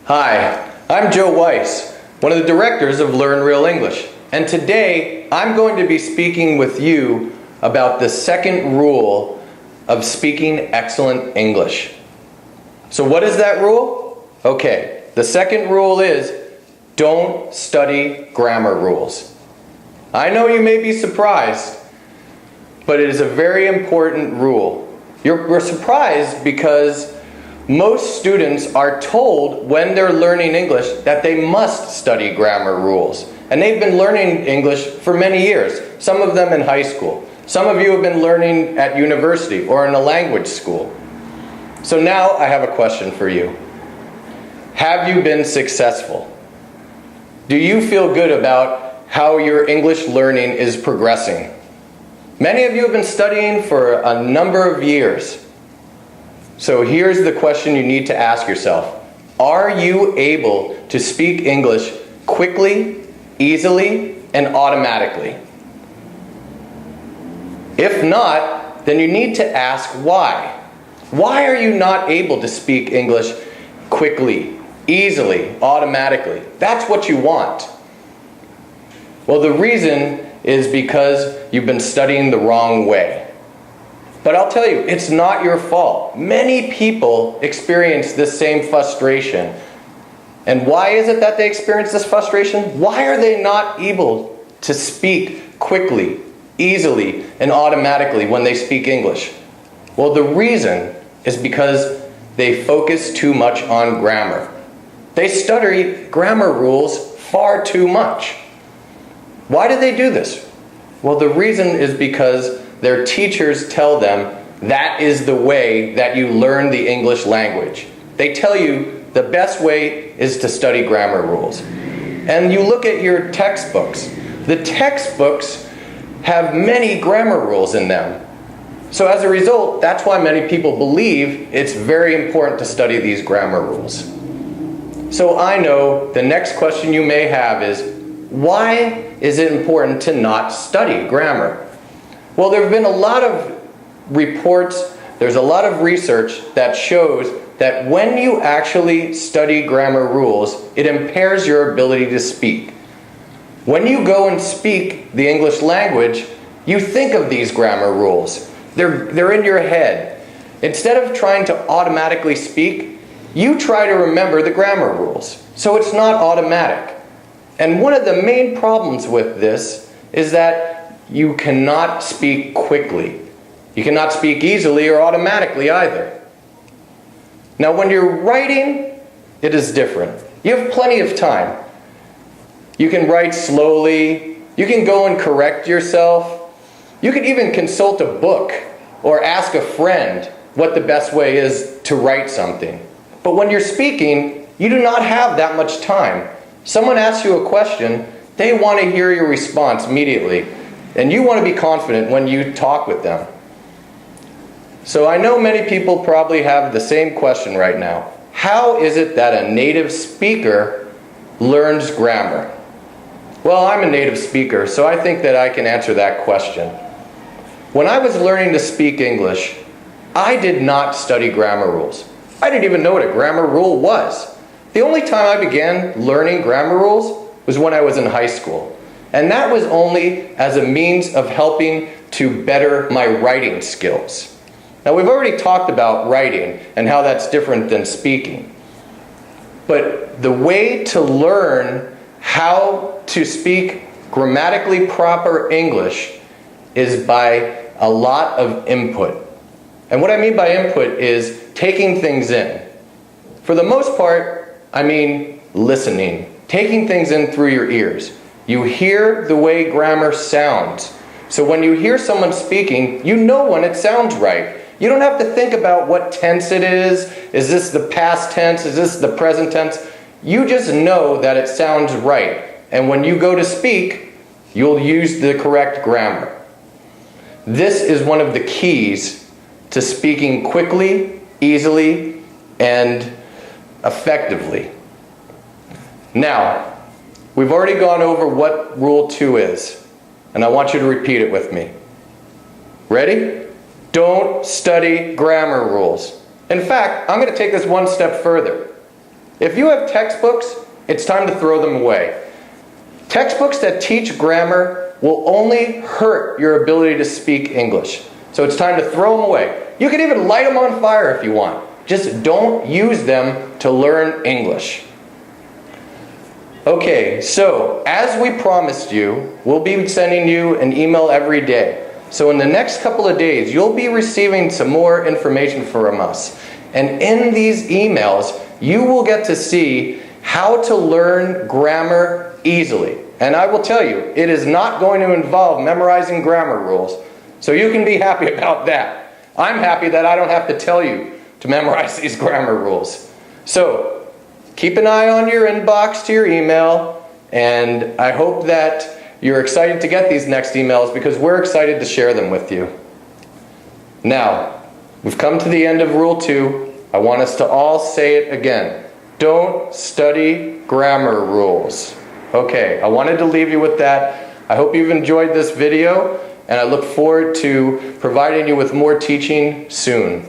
Hi, I'm Joe Weiss, one of the directors of Learn Real English, and today I'm going to be speaking with you about the second rule of speaking excellent English. So what is that rule? Okay, the second rule is don't study grammar rules. I know you may be surprised, but it is a very important rule. We're surprised because most students are told when they're learning English that they must study grammar rules. And they've been learning English for many years, some of them in high school. Some of you have been learning at university or in a language school. So now I have a question for you. Have you been successful? Do you feel good about how your English learning is progressing? Many of you have been studying for a number of years. So here's the question you need to ask yourself. Are you able to speak English quickly, easily, and automatically? If not, then you need to ask why. Why are you not able to speak English quickly, easily, automatically? That's what you want. Well, the reason is because you've been studying the wrong way. But I'll tell you, it's not your fault. Many people experience this same frustration. And why is it that they experience this frustration? Why are they not able to speak quickly, easily, and automatically when they speak English? Well, the reason is because they focus too much on grammar. They study grammar rules far too much. Why do they do this? Well, the reason is because their teachers tell them that is the way that you learn the English language. They tell you the best way is to study grammar rules. And you look at your textbooks. The textbooks have many grammar rules in them. So as a result, that's why many people believe it's very important to study these grammar rules. So I know the next question you may have is, why is it important to not study grammar? Well, there have been a lot of reports, there's a lot of research that shows that when you actually study grammar rules, it impairs your ability to speak. When you go and speak the English language, you think of these grammar rules. They're in your head. Instead of trying to automatically speak, you try to remember the grammar rules. So it's not automatic. And one of the main problems with this is that you cannot speak quickly. You cannot speak easily or automatically either. Now when you're writing, it is different. You have plenty of time. You can write slowly. You can go and correct yourself. You can even consult a book or ask a friend what the best way is to write something. But when you're speaking, you do not have that much time. Someone asks you a question, they want to hear your response immediately. And you want to be confident when you talk with them. So I know many people probably have the same question right now. How is it that a native speaker learns grammar? Well, I'm a native speaker, so I think that I can answer that question. When I was learning to speak English, I did not study grammar rules. I didn't even know what a grammar rule was. The only time I began learning grammar rules was when I was in high school. And that was only as a means of helping to better my writing skills. Now we've already talked about writing and how that's different than speaking. But the way to learn how to speak grammatically proper English is by a lot of input. And what I mean by input is taking things in. For the most part, I mean listening, taking things in through your ears. You hear the way grammar sounds. So when you hear someone speaking, you know when it sounds right. You don't have to think about what tense it is. Is this the past tense? Is this the present tense? You just know that it sounds right. And when you go to speak, you'll use the correct grammar. This is one of the keys to speaking quickly, easily, and effectively. Now, we've already gone over what Rule 2 is, and I want you to repeat it with me. Ready? Don't study grammar rules. In fact, I'm going to take this one step further. If you have textbooks, it's time to throw them away. Textbooks that teach grammar will only hurt your ability to speak English. So it's time to throw them away. You can even light them on fire if you want. Just don't use them to learn English. Okay, so as we promised you, we'll be sending you an email every day. So in the next couple of days, you'll be receiving some more information from us. And in these emails, you will get to see how to learn grammar easily. And I will tell you, it is not going to involve memorizing grammar rules. So you can be happy about that. I'm happy that I don't have to tell you to memorize these grammar rules. So keep an eye on your inbox to your email, and I hope that you're excited to get these next emails because we're excited to share them with you. Now, we've come to the end of Rule 2. I want us to all say it again. Don't study grammar rules. Okay, I wanted to leave you with that. I hope you've enjoyed this video, and I look forward to providing you with more teaching soon.